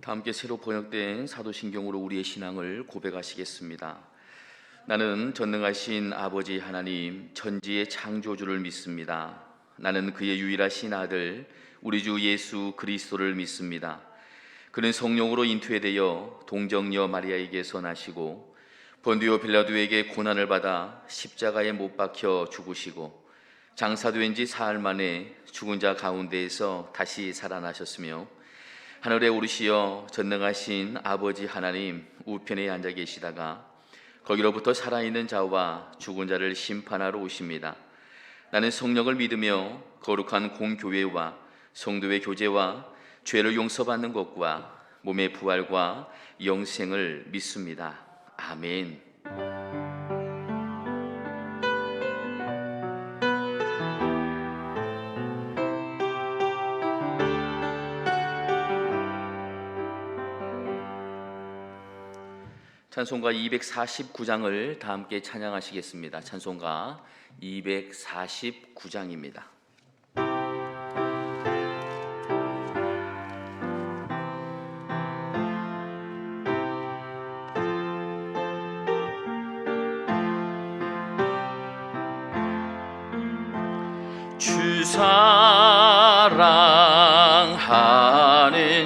다 함께 새로 번역된 사도신경으로 우리의 신앙을 고백하시겠습니다. 나는 전능하신 아버지 하나님 천지의 창조주를 믿습니다. 나는 그의 유일하신 아들 우리 주 예수 그리스도를 믿습니다. 그는 성령으로 인투되어 동정녀 마리아에게서 나시고 본디오 빌라도에게 고난을 받아 십자가에 못 박혀 죽으시고 장사된 지 사흘 만에 죽은 자 가운데에서 다시 살아나셨으며 하늘에 오르시어 전능하신 아버지 하나님 우편에 앉아 계시다가 거기로부터 살아있는 자와 죽은 자를 심판하러 오십니다. 나는 성령을 믿으며 거룩한 공교회와 성도의 교제와 죄를 용서받는 것과 몸의 부활과 영생을 믿습니다. 아멘. 찬송가 249장을 다 함께 찬양하시겠습니다. 찬송가 249장입니다. 주 사랑하는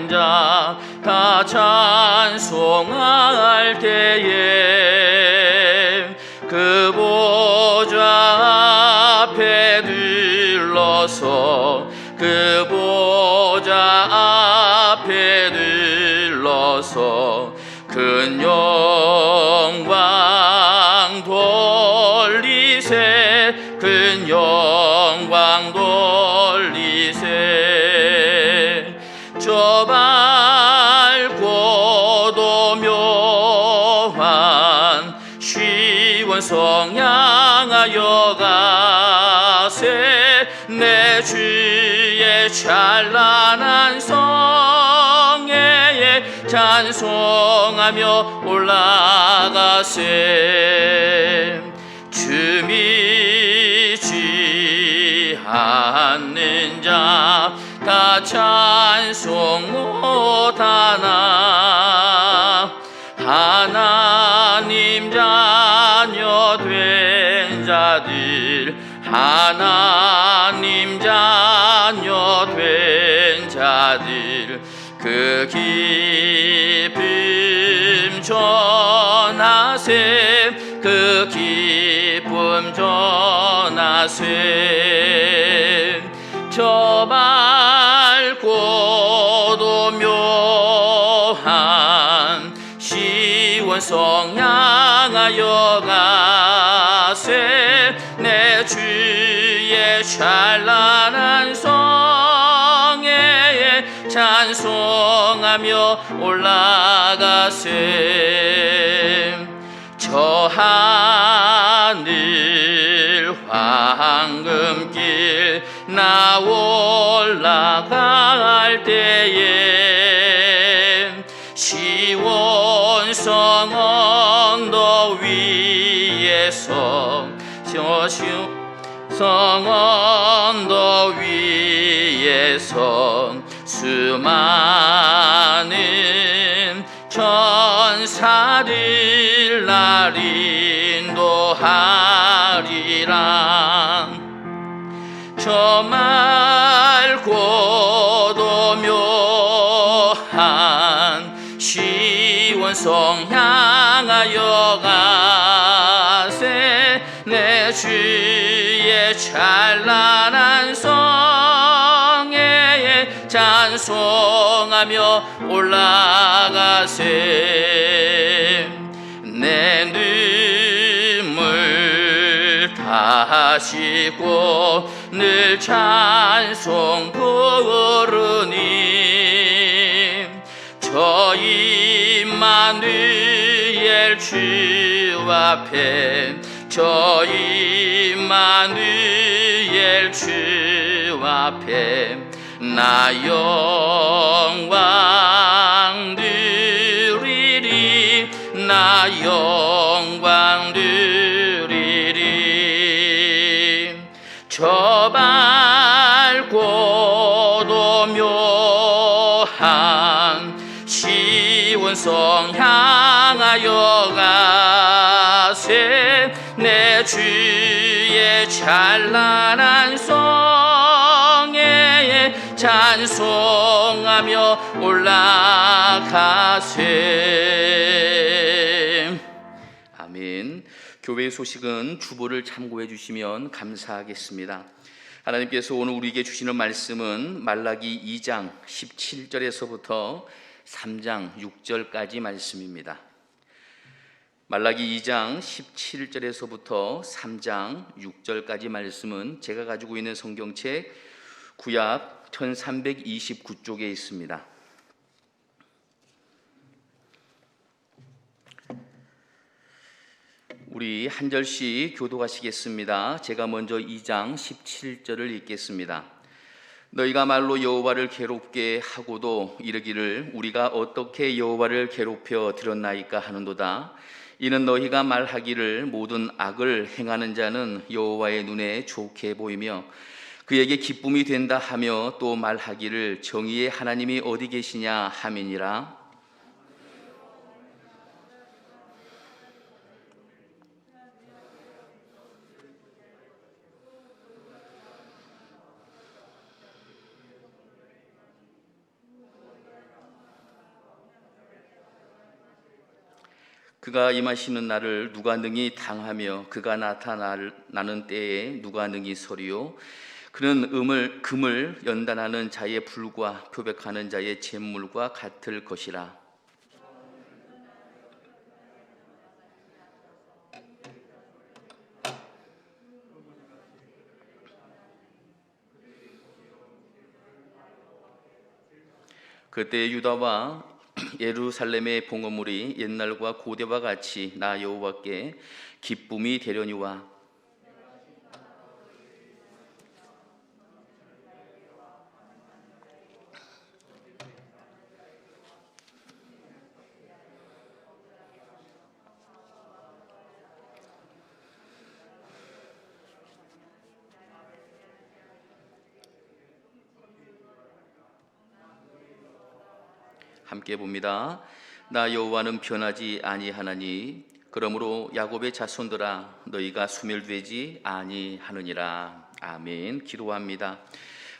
자 다 찬송할 때에 그 보좌 앞에 들러서 그 보좌 앞에 들러서 큰 영광 돌리세 큰 영광 돌리세 저 밝고도 묘한 시원성 향하여 가세 내 주의 찬란한 성회에 찬송하며 올라가세 주 믿지 않는 자 다 찬송 못하나 하나님 자녀 된 자들 하나님 자녀 된 자들 그 기쁨 전하세 그 기쁨 전하세 저 밝고도 묘한 시원성 향하여 가세 내 주의 찬란한 성회에 찬송하며 올라가세 저 하늘 황금길 나 올라갈 때에 시온성 언덕 위에서 성 언덕 위에서 수많은 천사들 날 인도하리라 저 말고도 묘한 시원성 향하여 가세 내 주의 찬란한 성회에 찬송하며 올라가세 내 눈물 다 씻고 늘 찬송 부르니 저 임마누엘 주 앞에 저 임마누엘 주 앞에 나 영광 누리리 나 영광 누리리 저 밝고도 묘한 시 찬란한 성에 찬송하며 올라가세. 아멘. 교회의 소식은 주보를 참고해 주시면 감사하겠습니다. 하나님께서 오늘 우리에게 주시는 말씀은 말라기 2장 17절에서부터 3장 6절까지 말씀입니다. 말라기 2장 17절에서부터 3장 6절까지 말씀은 제가 가지고 있는 성경책 구약 1329쪽에 있습니다. 우리 한 절씩 교독하시겠습니다. 제가 먼저 2장 17절을 읽겠습니다. 너희가 말로 여호와를 괴롭게 하고도 이르기를 우리가 어떻게 여호와를 괴롭혀 드렸나이까 하는도다. 이는 너희가 말하기를 모든 악을 행하는 자는 여호와의 눈에 좋게 보이며 그에게 기쁨이 된다 하며 또 말하기를 정의의 하나님이 어디 계시냐 함이니라. 그가 임하시는 날을 누가 능히 당하며 그가 나타나는 때에 누가 능히 서리요. 그는 금을 연단하는 자의 불과 표백하는 자의 잿물과 같을 것이라. 그때 유다와 예루살렘의 봉헌물이 옛날과 고대와 같이 나 여호와께 기쁨이 되려니와. 함께 봅니다. 나 여호와는 변하지 아니하나니 그러므로 야곱의 자손들아 너희가 소멸되지 아니하느니라. 아멘. 기도합니다.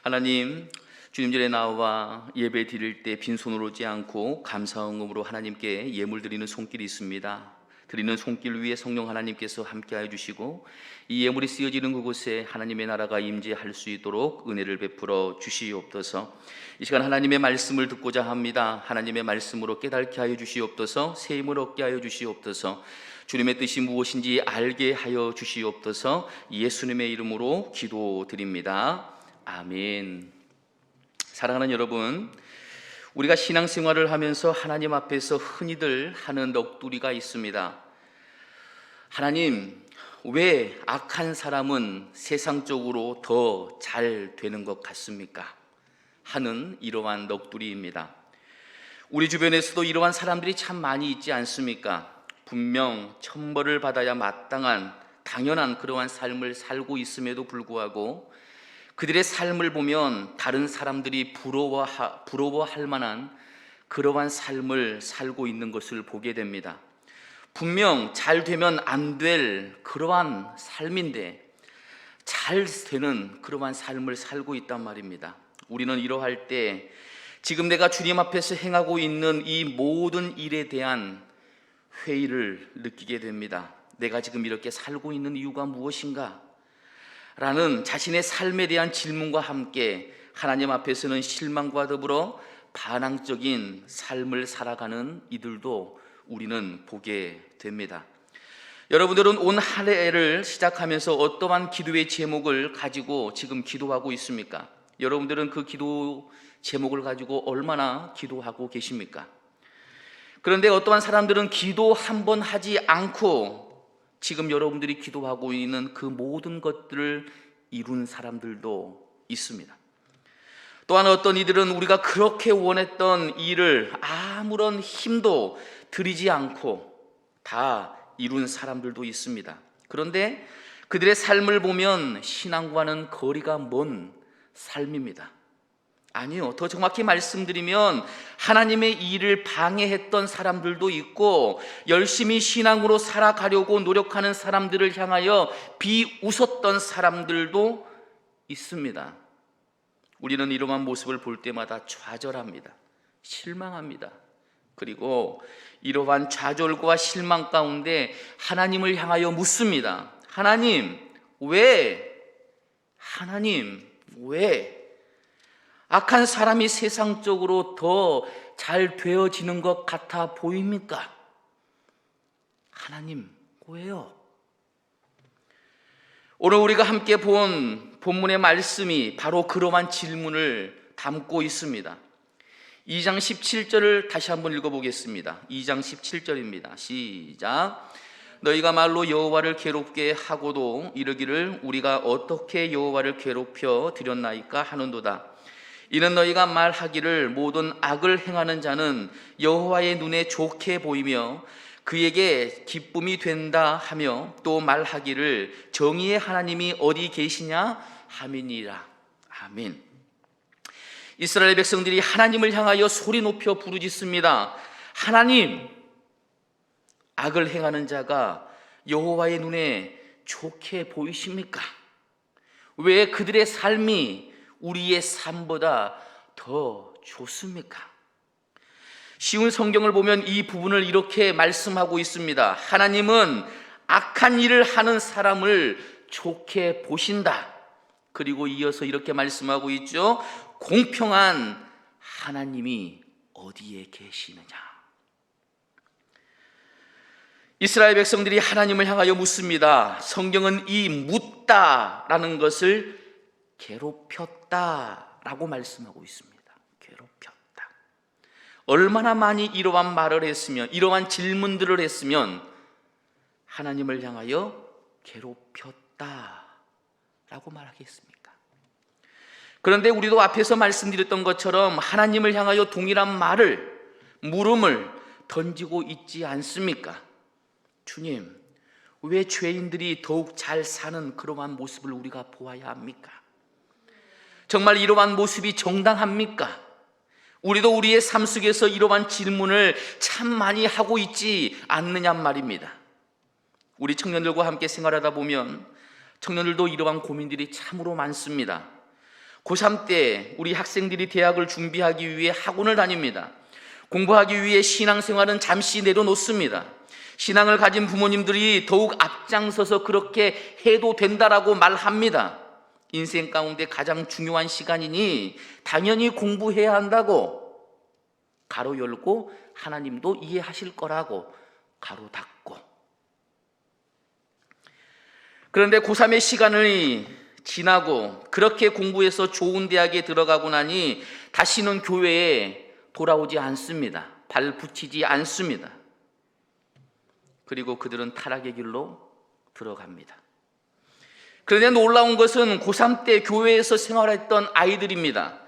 하나님, 주님 전에 나와 예배 드릴 때 빈손으로 오지 않고 감사응음으로 하나님께 예물 드리는 손길이 있습니다. 드리는 손길 위에 성령 하나님께서 함께하여 주시고 이 예물이 쓰여지는 그곳에 하나님의 나라가 임재할 수 있도록 은혜를 베풀어 주시옵소서. 이 시간 하나님의 말씀을 듣고자 합니다. 하나님의 말씀으로 깨닫게 하여 주시옵소서. 새 힘을 얻게 하여 주시옵소서. 주님의 뜻이 무엇인지 알게 하여 주시옵소서. 예수님의 이름으로 기도드립니다. 아멘. 사랑하는 여러분, 우리가 신앙생활을 하면서 하나님 앞에서 흔히들 하는 넋두리가 있습니다. 하나님, 왜 악한 사람은 세상적으로 더 잘 되는 것 같습니까? 하는 이러한 넋두리입니다. 우리 주변에서도 이러한 사람들이 참 많이 있지 않습니까? 분명 천벌을 받아야 마땅한 당연한 그러한 삶을 살고 있음에도 불구하고 그들의 삶을 보면 다른 사람들이 부러워할 만한 그러한 삶을 살고 있는 것을 보게 됩니다. 분명 잘 되면 안 될 그러한 삶인데 잘 되는 그러한 삶을 살고 있단 말입니다. 우리는 이러할 때 지금 내가 주님 앞에서 행하고 있는 이 모든 일에 대한 회의를 느끼게 됩니다. 내가 지금 이렇게 살고 있는 이유가 무엇인가? 라는 자신의 삶에 대한 질문과 함께 하나님 앞에서는 실망과 더불어 반항적인 삶을 살아가는 이들도 우리는 보게 됩니다. 여러분들은 온 한 해를 시작하면서 어떠한 기도의 제목을 가지고 지금 기도하고 있습니까? 여러분들은 그 기도 제목을 가지고 얼마나 기도하고 계십니까? 그런데 어떠한 사람들은 기도 한 번 하지 않고 지금 여러분들이 기도하고 있는 그 모든 것들을 이룬 사람들도 있습니다. 또한 어떤 이들은 우리가 그렇게 원했던 일을 아무런 힘도 들이지 않고 다 이룬 사람들도 있습니다. 그런데 그들의 삶을 보면 신앙과는 거리가 먼 삶입니다. 아니요. 더 정확히 말씀드리면 하나님의 일을 방해했던 사람들도 있고 열심히 신앙으로 살아가려고 노력하는 사람들을 향하여 비웃었던 사람들도 있습니다. 우리는 이러한 모습을 볼 때마다 좌절합니다. 실망합니다. 그리고 이러한 좌절과 실망 가운데 하나님을 향하여 묻습니다. 하나님, 왜? 하나님, 왜? 악한 사람이 세상적으로 더 잘 되어지는 것 같아 보입니까? 하나님, 왜요? 오늘 우리가 함께 본 본문의 말씀이 바로 그러한 질문을 담고 있습니다. 2장 17절을 다시 한번 읽어보겠습니다. 2장 17절입니다. 시작. 너희가 말로 여호와를 괴롭게 하고도 이르기를 우리가 어떻게 여호와를 괴롭혀 드렸나이까 하는도다. 이는 너희가 말하기를 모든 악을 행하는 자는 여호와의 눈에 좋게 보이며 그에게 기쁨이 된다 하며 또 말하기를 정의의 하나님이 어디 계시냐 함이니라. 아멘. 이스라엘 백성들이 하나님을 향하여 소리 높여 부르짖습니다. 하나님, 악을 행하는 자가 여호와의 눈에 좋게 보이십니까? 왜 그들의 삶이 우리의 삶보다 더 좋습니까? 쉬운 성경을 보면 이 부분을 이렇게 말씀하고 있습니다. 하나님은 악한 일을 하는 사람을 좋게 보신다. 그리고 이어서 이렇게 말씀하고 있죠. 공평한 하나님이 어디에 계시느냐? 이스라엘 백성들이 하나님을 향하여 묻습니다. 성경은 이 묻다라는 것을 괴롭혔다라고 말씀하고 있습니다. 괴롭혔다. 얼마나 많이 이러한 말을 했으면, 이러한 질문들을 했으면 하나님을 향하여 괴롭혔다라고 말하겠습니까? 그런데 우리도 앞에서 말씀드렸던 것처럼 하나님을 향하여 동일한 말을, 물음을 던지고 있지 않습니까? 주님, 왜 죄인들이 더욱 잘 사는 그러한 모습을 우리가 보아야 합니까? 정말 이러한 모습이 정당합니까? 우리도 우리의 삶 속에서 이러한 질문을 참 많이 하고 있지 않느냐 말입니다. 우리 청년들과 함께 생활하다 보면 청년들도 이러한 고민들이 참으로 많습니다. 고3 때 우리 학생들이 대학을 준비하기 위해 학원을 다닙니다. 공부하기 위해 신앙생활은 잠시 내려놓습니다. 신앙을 가진 부모님들이 더욱 앞장서서 그렇게 해도 된다라고 말합니다. 인생 가운데 가장 중요한 시간이니 당연히 공부해야 한다고 가로 열고 하나님도 이해하실 거라고 가로 닫고. 그런데 고3의 시간이 지나고 그렇게 공부해서 좋은 대학에 들어가고 나니 다시는 교회에 돌아오지 않습니다. 발 붙이지 않습니다. 그리고 그들은 타락의 길로 들어갑니다. 그런데 놀라운 것은 고3 때 교회에서 생활했던 아이들입니다.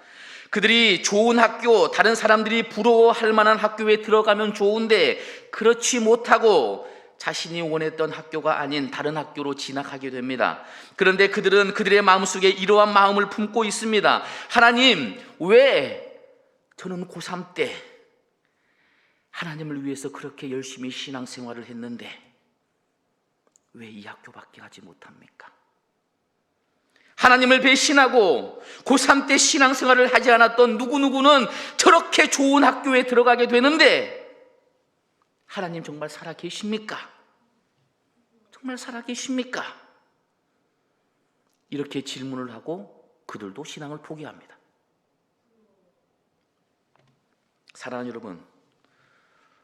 그들이 좋은 학교, 다른 사람들이 부러워할 만한 학교에 들어가면 좋은데 그렇지 못하고 자신이 원했던 학교가 아닌 다른 학교로 진학하게 됩니다. 그런데 그들은 그들의 마음속에 이러한 마음을 품고 있습니다. 하나님, 왜 저는 고3 때 하나님을 위해서 그렇게 열심히 신앙생활을 했는데 왜 이 학교밖에 가지 못합니까? 하나님을 배신하고 고3 때 신앙생활을 하지 않았던 누구누구는 저렇게 좋은 학교에 들어가게 되는데 하나님 정말 살아계십니까? 정말 살아계십니까? 이렇게 질문을 하고 그들도 신앙을 포기합니다. 사랑하는 여러분,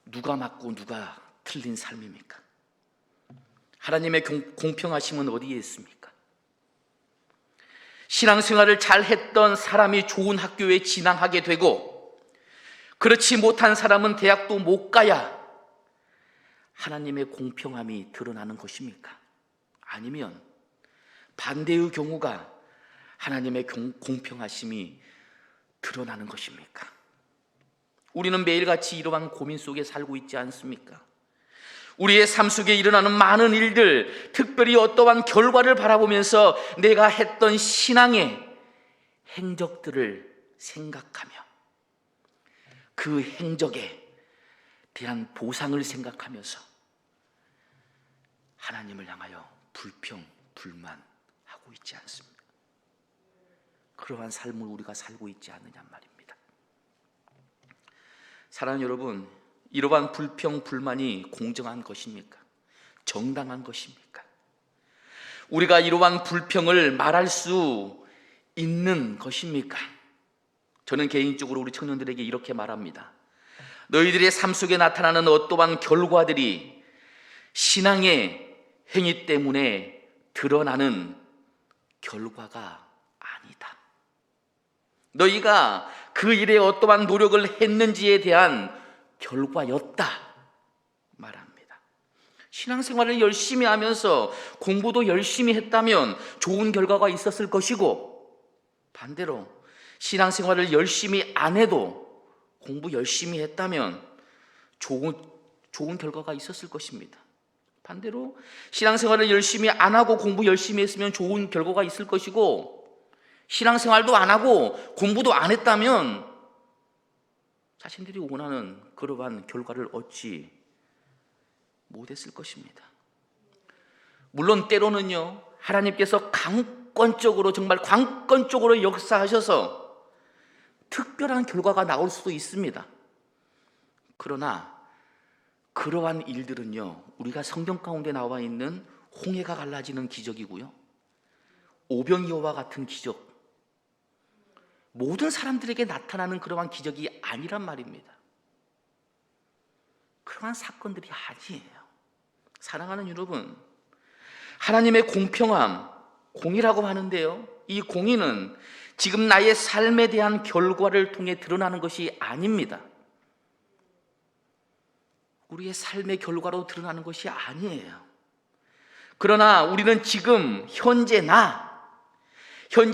누가 맞고 누가 틀린 삶입니까? 하나님의 공평하심은 어디에 있습니까? 신앙생활을 잘했던 사람이 좋은 학교에 진학하게 되고 그렇지 못한 사람은 대학도 못 가야 하나님의 공평함이 드러나는 것입니까? 아니면 반대의 경우가 하나님의 공평하심이 드러나는 것입니까? 우리는 매일같이 이러한 고민 속에 살고 있지 않습니까? 우리의 삶 속에 일어나는 많은 일들, 특별히 어떠한 결과를 바라보면서 내가 했던 신앙의 행적들을 생각하며 그 행적에 대한 보상을 생각하면서 하나님을 향하여 불평, 불만하고 있지 않습니다. 그러한 삶을 우리가 살고 있지 않느냐 말입니다. 사랑하는 여러분, 이러한 불평, 불만이 공정한 것입니까? 정당한 것입니까? 우리가 이러한 불평을 말할 수 있는 것입니까? 저는 개인적으로 우리 청년들에게 이렇게 말합니다. 너희들의 삶 속에 나타나는 어떠한 결과들이 신앙의 행위 때문에 드러나는 결과가 아니다. 너희가 그 일에 어떠한 노력을 했는지에 대한 결과였다 말합니다. 신앙생활을 열심히 하면서 공부도 열심히 했다면 좋은 결과가 있었을 것이고, 반대로 신앙생활을 열심히 안 해도 공부 열심히 했다면 좋은 결과가 있었을 것입니다. 반대로 신앙생활을 열심히 안 하고 공부 열심히 했으면 좋은 결과가 있을 것이고, 신앙생활도 안 하고 공부도 안 했다면 자신들이 원하는 그러한 결과를 얻지 못했을 것입니다. 물론 때로는요, 하나님께서 강권적으로, 정말 강권적으로 역사하셔서 특별한 결과가 나올 수도 있습니다. 그러나 그러한 일들은요, 우리가 성경 가운데 나와 있는 홍해가 갈라지는 기적이고요, 오병이어와 같은 기적, 모든 사람들에게 나타나는 그러한 기적이 아니란 말입니다. 그러한 사건들이 아니에요. 사랑하는 여러분, 하나님의 공평함, 공의라고 하는데요, 이 공의는 지금 나의 삶에 대한 결과를 통해 드러나는 것이 아닙니다. 우리의 삶의 결과로 드러나는 것이 아니에요. 그러나 우리는 지금 현재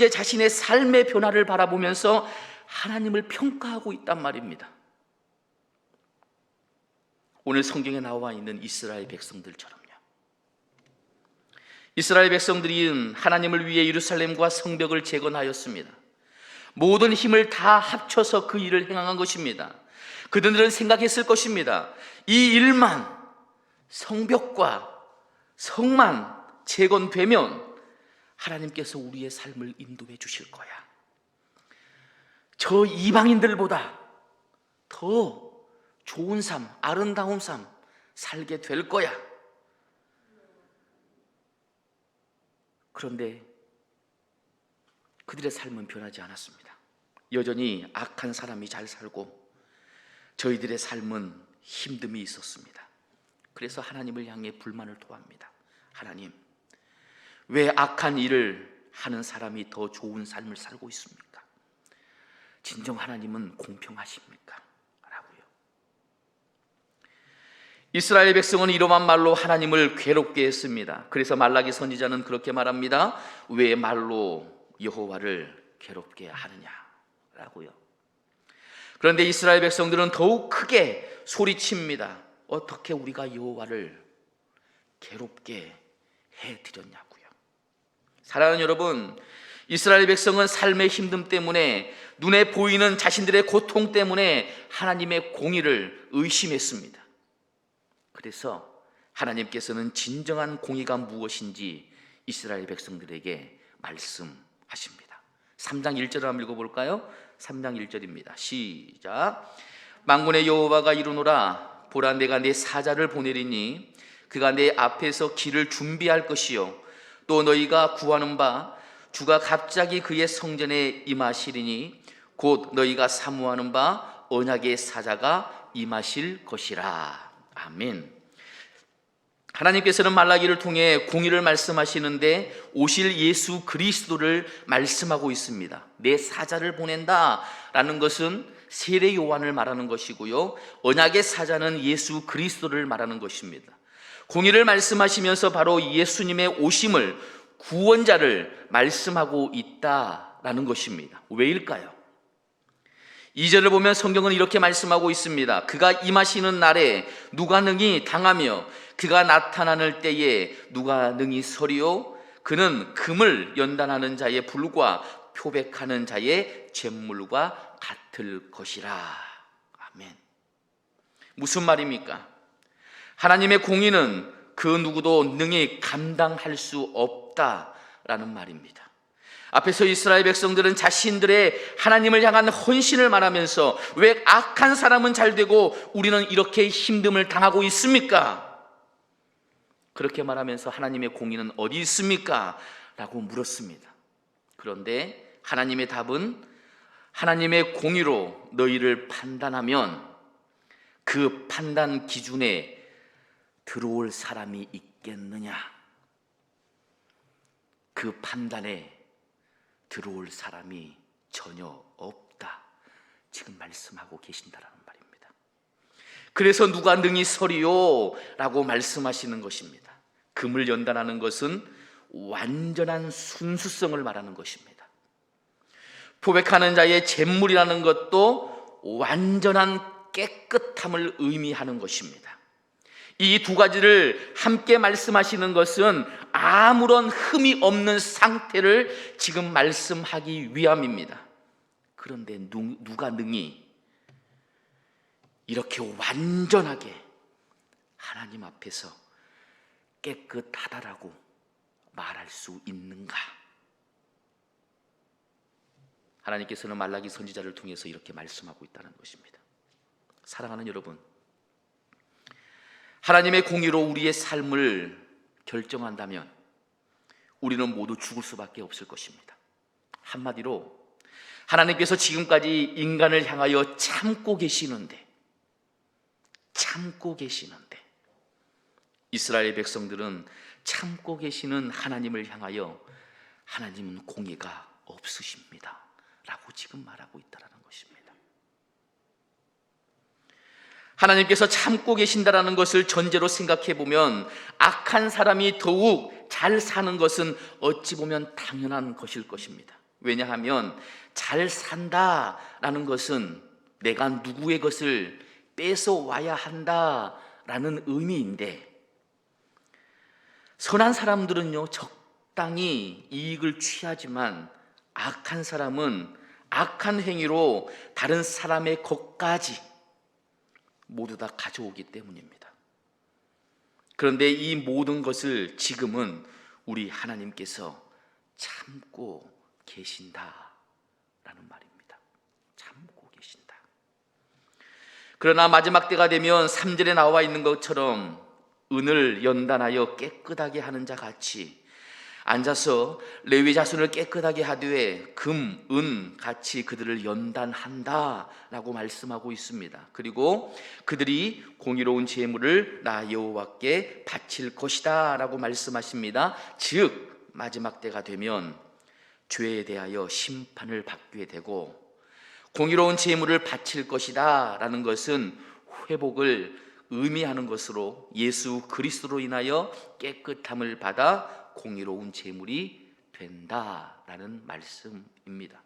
자신의 삶의 변화를 바라보면서 하나님을 평가하고 있단 말입니다. 오늘 성경에 나와 있는 이스라엘 백성들처럼요. 이스라엘 백성들은 하나님을 위해 예루살렘과 성벽을 재건하였습니다. 모든 힘을 다 합쳐서 그 일을 행한 것입니다. 그들은 생각했을 것입니다. 이 일만, 성벽과 성만 재건되면 하나님께서 우리의 삶을 인도해 주실 거야. 저 이방인들보다 더 좋은 삶, 아름다운 삶 살게 될 거야. 그런데 그들의 삶은 변하지 않았습니다. 여전히 악한 사람이 잘 살고 저희들의 삶은 힘듦이 있었습니다. 그래서 하나님을 향해 불만을 토합니다. 하나님, 왜 악한 일을 하는 사람이 더 좋은 삶을 살고 있습니까? 진정 하나님은 공평하십니까? 라고요. 이스라엘 백성은 이러한 말로 하나님을 괴롭게 했습니다. 그래서 말라기 선지자는 그렇게 말합니다. 왜 말로 여호와를 괴롭게 하느냐? 라고요. 그런데 이스라엘 백성들은 더욱 크게 소리칩니다. 어떻게 우리가 여호와를 괴롭게 해드렸냐고요. 사랑하는 여러분, 이스라엘 백성은 삶의 힘듦 때문에, 눈에 보이는 자신들의 고통 때문에 하나님의 공의를 의심했습니다. 그래서 하나님께서는 진정한 공의가 무엇인지 이스라엘 백성들에게 말씀하십니다. 3장 1절을 한번 읽어볼까요? 3장 1절입니다. 시작. 만군의 여호와가 이르노라, 보라, 내가 내 사자를 보내리니 그가 내 앞에서 길을 준비할 것이요, 또 너희가 구하는 바 주가 갑자기 그의 성전에 임하시리니 곧 너희가 사모하는 바 언약의 사자가 임하실 것이라. 아멘. 하나님께서는 말라기를 통해 공의를 말씀하시는데 오실 예수 그리스도를 말씀하고 있습니다. 내 사자를 보낸다라는 것은 세례 요한을 말하는 것이고요, 언약의 사자는 예수 그리스도를 말하는 것입니다. 공의를 말씀하시면서 바로 예수님의 오심을, 구원자를 말씀하고 있다라는 것입니다. 왜일까요? 2절을 보면 성경은 이렇게 말씀하고 있습니다. 그가 임하시는 날에 누가 능히 당하며 그가 나타나는 때에 누가 능히 서리요? 그는 금을 연단하는 자의 불과 표백하는 자의 잿물과 같을 것이라. 아멘. 무슨 말입니까? 하나님의 공의는 그 누구도 능히 감당할 수 없다라는 말입니다. 앞에서 이스라엘 백성들은 자신들의 하나님을 향한 헌신을 말하면서 왜 악한 사람은 잘 되고 우리는 이렇게 힘듦을 당하고 있습니까? 그렇게 말하면서 하나님의 공의는 어디 있습니까? 라고 물었습니다. 그런데 하나님의 답은 하나님의 공의로 너희를 판단하면 그 판단 기준에 들어올 사람이 있겠느냐? 그 판단에 들어올 사람이 전혀 없다. 지금 말씀하고 계신다라는 말입니다. 그래서 누가 능히 서리요? 라고 말씀하시는 것입니다. 금을 연단하는 것은 완전한 순수성을 말하는 것입니다. 포백하는 자의 잿물이라는 것도 완전한 깨끗함을 의미하는 것입니다. 이 두 가지를 함께 말씀하시는 것은 아무런 흠이 없는 상태를 지금 말씀하기 위함입니다. 그런데 누가 능히 이렇게 완전하게 하나님 앞에서 깨끗하다라고 말할 수 있는가? 하나님께서는 말라기 선지자를 통해서 이렇게 말씀하고 있다는 것입니다. 사랑하는 여러분, 하나님의 공의로 우리의 삶을 결정한다면 우리는 모두 죽을 수밖에 없을 것입니다. 한마디로 하나님께서 지금까지 인간을 향하여 참고 계시는데 이스라엘 백성들은 참고 계시는 하나님을 향하여 하나님은 공의가 없으십니다 라고 지금 말하고 있다는 것입니다. 하나님께서 참고 계신다라는 것을 전제로 생각해 보면 악한 사람이 더욱 잘 사는 것은 어찌 보면 당연한 것일 것입니다. 왜냐하면 잘 산다라는 것은 내가 누구의 것을 뺏어와야 한다라는 의미인데, 선한 사람들은요 적당히 이익을 취하지만 악한 사람은 악한 행위로 다른 사람의 것까지 모두 다 가져오기 때문입니다. 그런데 이 모든 것을 지금은 우리 하나님께서 참고 계신다라는 말입니다. 참고 계신다. 그러나 마지막 때가 되면 3절에 나와 있는 것처럼 은을 연단하여 깨끗하게 하는 자 같이 앉아서 레위 자손을 깨끗하게 하되 금, 은 같이 그들을 연단한다 라고 말씀하고 있습니다. 그리고 그들이 공의로운 제물을 나 여호와께 바칠 것이다 라고 말씀하십니다. 즉 마지막 때가 되면 죄에 대하여 심판을 받게 되고 공의로운 제물을 바칠 것이다 라는 것은 회복을 의미하는 것으로 예수 그리스도로 인하여 깨끗함을 받아 공의로운 제물이 된다라는 말씀입니다.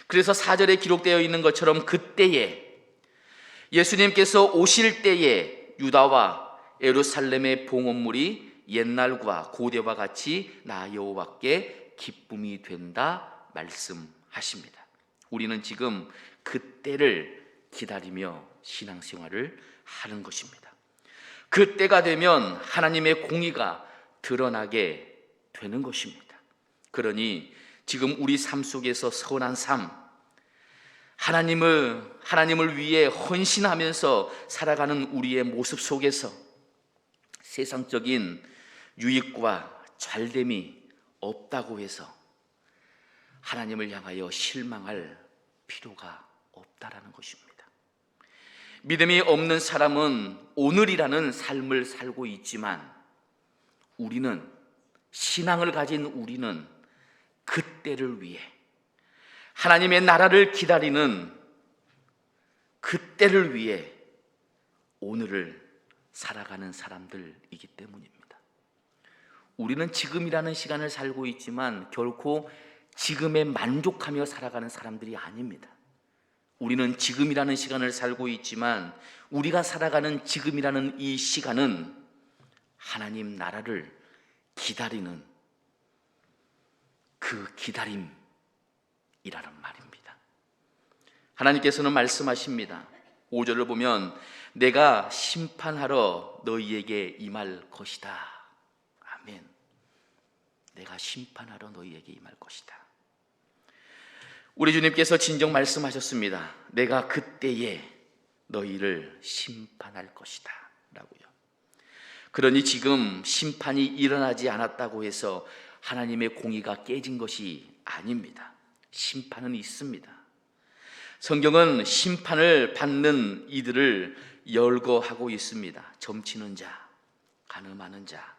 그래서 4절에 기록되어 있는 것처럼 그때에 예수님께서 오실 때에 유다와 예루살렘의 봉헌물이 옛날과 고대와 같이 나 여호와께 기쁨이 된다 말씀하십니다. 우리는 지금 그때를 기다리며 신앙생활을 하는 것입니다. 그때가 되면 하나님의 공의가 드러나게 되는 것입니다. 그러니 지금 우리 삶 속에서 선한 삶, 하나님을 위해 헌신하면서 살아가는 우리의 모습 속에서 세상적인 유익과 잘됨이 없다고 해서 하나님을 향하여 실망할 필요가 없다라는 것입니다. 믿음이 없는 사람은 오늘이라는 삶을 살고 있지만 우리는, 신앙을 가진 우리는 그때를 위해 하나님의 나라를 기다리는 그때를 위해 오늘을 살아가는 사람들이기 때문입니다. 우리는 지금이라는 시간을 살고 있지만 결코 지금에 만족하며 살아가는 사람들이 아닙니다. 우리는 지금이라는 시간을 살고 있지만 우리가 살아가는 지금이라는 이 시간은 하나님 나라를 기다리는 그 기다림, 말입니다. 하나님께서는 말씀하십니다. 5절을 보면 내가 심판하러 너희에게 임할 것이다. 아멘. 내가 심판하러 너희에게 임할 것이다. 우리 주님께서 진정 말씀하셨습니다. 내가 그때에 너희를 심판할 것이다 라고요. 그러니 지금 심판이 일어나지 않았다고 해서 하나님의 공의가 깨진 것이 아닙니다. 심판은 있습니다. 성경은 심판을 받는 이들을 열거하고 있습니다. 점치는 자, 간음하는 자,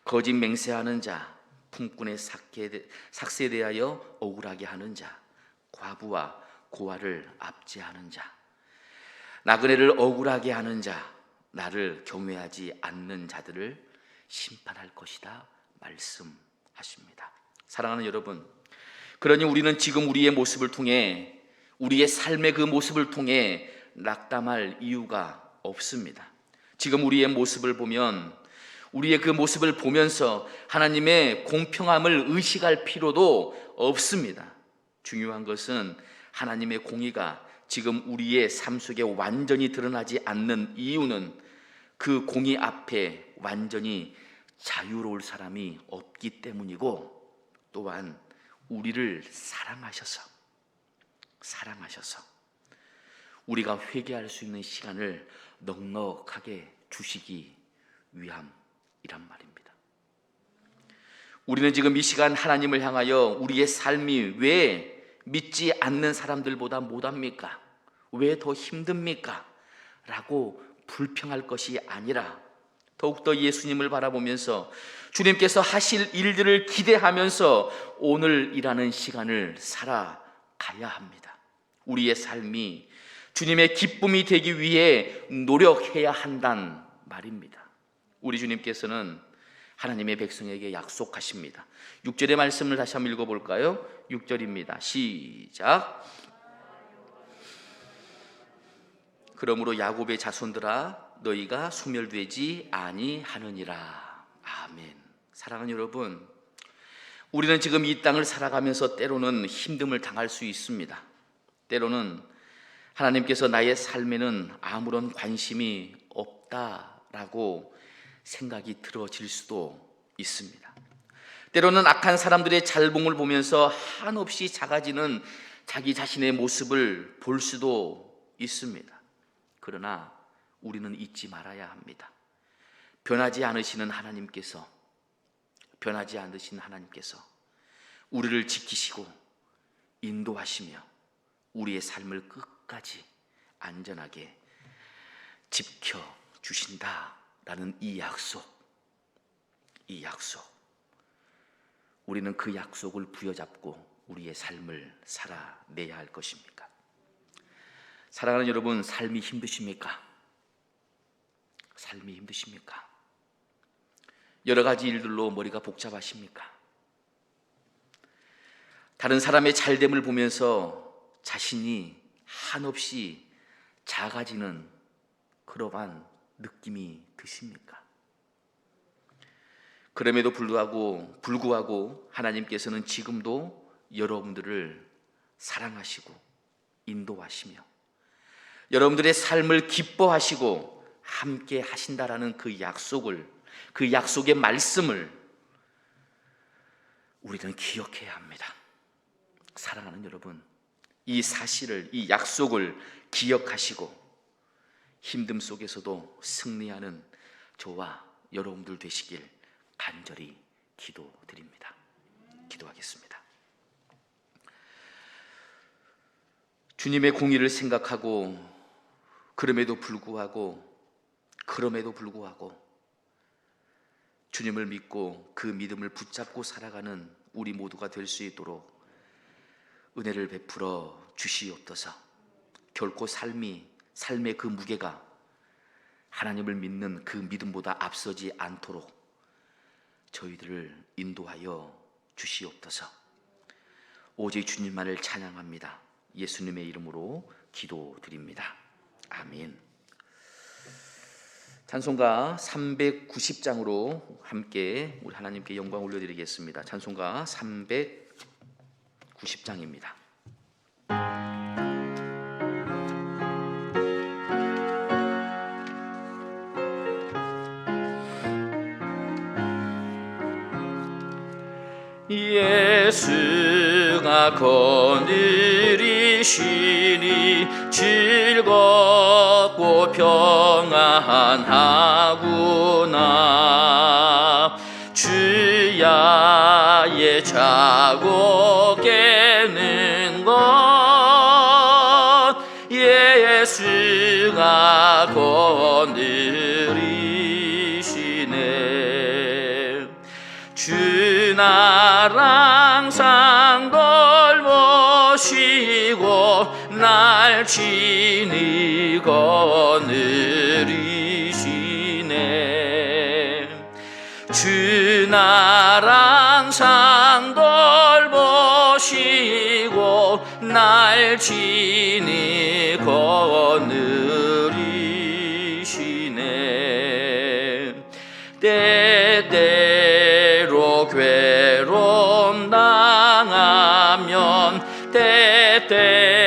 거짓 맹세하는 자, 품꾼의 삭세에 대하여 억울하게 하는 자, 과부와 고아를 압제하는 자, 나그네를 억울하게 하는 자, 나를 경외하지 않는 자들을 심판할 것이다 말씀하십니다. 사랑하는 여러분, 그러니 우리는 지금 우리의 모습을 통해, 우리의 삶의 그 모습을 통해 낙담할 이유가 없습니다. 지금 우리의 모습을 보면, 우리의 그 모습을 보면서 하나님의 공평함을 의식할 필요도 없습니다. 중요한 것은 하나님의 공의가 지금 우리의 삶 속에 완전히 드러나지 않는 이유는 그 공의 앞에 완전히 자유로울 사람이 없기 때문이고, 또한 우리를 사랑하셔서 우리가 회개할 수 있는 시간을 넉넉하게 주시기 위함이란 말입니다. 우리는 지금 이 시간 하나님을 향하여 우리의 삶이 왜 믿지 않는 사람들보다 못합니까? 왜 더 힘듭니까? 라고 불평할 것이 아니라 더욱더 예수님을 바라보면서 주님께서 하실 일들을 기대하면서 오늘이라는 시간을 살아가야 합니다. 우리의 삶이 주님의 기쁨이 되기 위해 노력해야 한단 말입니다. 우리 주님께서는 하나님의 백성에게 약속하십니다. 6절의 말씀을 다시 한번 읽어볼까요? 6절입니다. 시작. 그러므로 야곱의 자손들아 너희가 소멸되지 아니하느니라. 아멘. 사랑하는 여러분, 우리는 지금 이 땅을 살아가면서 때로는 힘듦을 당할 수 있습니다. 때로는 하나님께서 나의 삶에는 아무런 관심이 없다라고 생각이 들어질 수도 있습니다. 때로는 악한 사람들의 잘봉을 보면서 한없이 작아지는 자기 자신의 모습을 볼 수도 있습니다. 그러나 우리는 잊지 말아야 합니다. 변하지 않으시는 하나님께서 우리를 지키시고 인도하시며 우리의 삶을 끝까지 안전하게 지켜주신다라는 이 약속, 우리는 그 약속을 부여잡고 우리의 삶을 살아내야 할 것입니다. 사랑하는 여러분, 삶이 힘드십니까? 여러 가지 일들로 머리가 복잡하십니까? 다른 사람의 잘됨을 보면서 자신이 한없이 작아지는 그러한 느낌이 드십니까? 그럼에도 불구하고 하나님께서는 지금도 여러분들을 사랑하시고 인도하시며 여러분들의 삶을 기뻐하시고 함께 하신다라는 그 약속의 말씀을 우리는 기억해야 합니다. 사랑하는 여러분, 이 사실을, 이 약속을 기억하시고 힘듦 속에서도 승리하는 저와 여러분들 되시길 간절히 기도드립니다. 기도하겠습니다. 주님의 공의를 생각하고 그럼에도 불구하고 주님을 믿고 그 믿음을 붙잡고 살아가는 우리 모두가 될 수 있도록 은혜를 베풀어 주시옵소서. 결코 삶의 그 무게가 하나님을 믿는 그 믿음보다 앞서지 않도록 저희들을 인도하여 주시옵소서. 오직 주님만을 찬양합니다. 예수님의 이름으로 기도드립니다. 아멘. 찬송가 390장으로 함께 우리 하나님께 영광 올려드리겠습니다. 찬송가 390장입니다. 거느리시니 즐겁고 평안하구나. 주야의 자고 깨는 것 예수가 거느리시네. 주 나랑 항상 돌보시고 날 친히 거느리시네. 주 나랑 항상 돌보시고 날 친히 거느리시네. 때때로 괴로움 당하면 때때로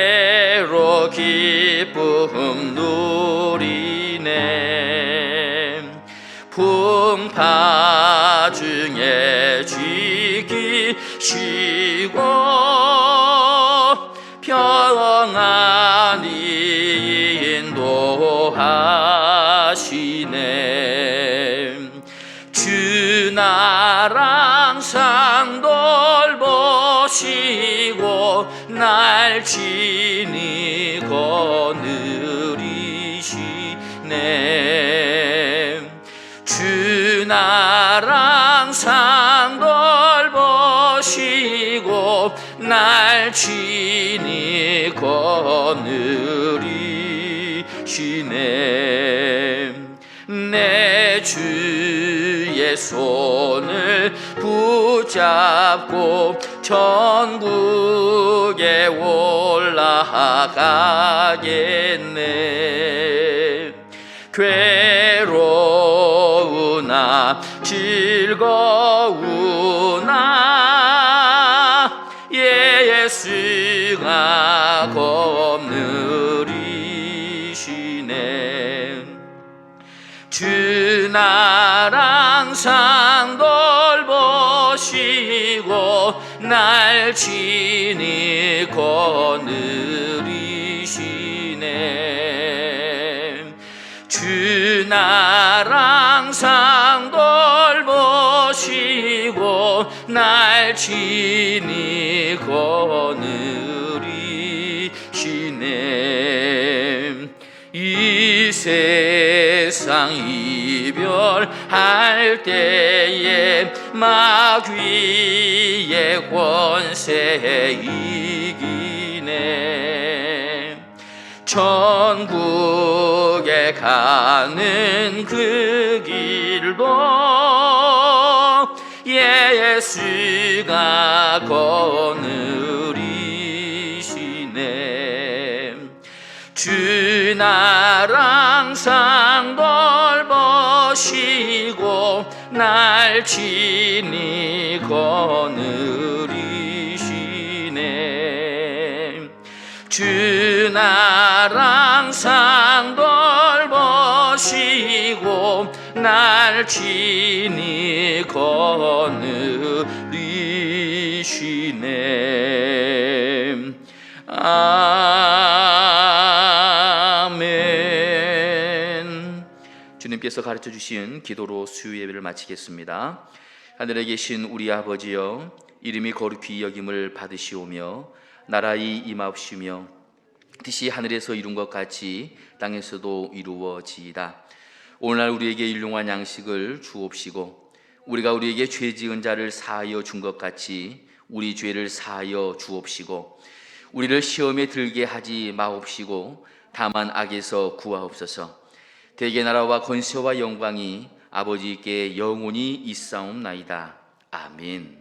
기쁨 누리네. 풍파 중에 지키시고 평안히 인도하시네. 주 나랑 항상 돌보시고 날 친히 거느리시네. 주 나랑 항상 돌보시고 날 친히 거느리시네. 내 주의 손을 붙잡고 천국에 올라가겠네. 괴로우나 즐거우나 예수가 거느리시네. 주 나랑 항상 돌보시고 날 친히 거느리시네. 주 나랑 항상 돌보시고 날 친히 거느리시네. 이 세상 이별할 때에 마귀의 권세 이기네. 천국에 가는 그 길도 예수가 거느리시네. 주 나랑 항상 돌보시고 날 친히 거느리시네. 주 나랑 항상 돌보시고 날 친히 거느리시네. 아멘. 주님께서 가르쳐 주신 기도로 수요 예배를 마치겠습니다. 하늘에 계신 우리 아버지여, 이름이 거룩히 여김을 받으시오며 나라의 임하옵시며 뜻이 하늘에서 이룬 것 같이 땅에서도 이루어지이다. 오늘날 우리에게 일용할 양식을 주옵시고 우리가 우리에게 죄 지은 자를 사하여 준 것 같이 우리 죄를 사하여 주옵시고 우리를 시험에 들게 하지 마옵시고 다만 악에서 구하옵소서. 대개 나라와 권세와 영광이 아버지께 영원히 있사옵나이다. 아멘.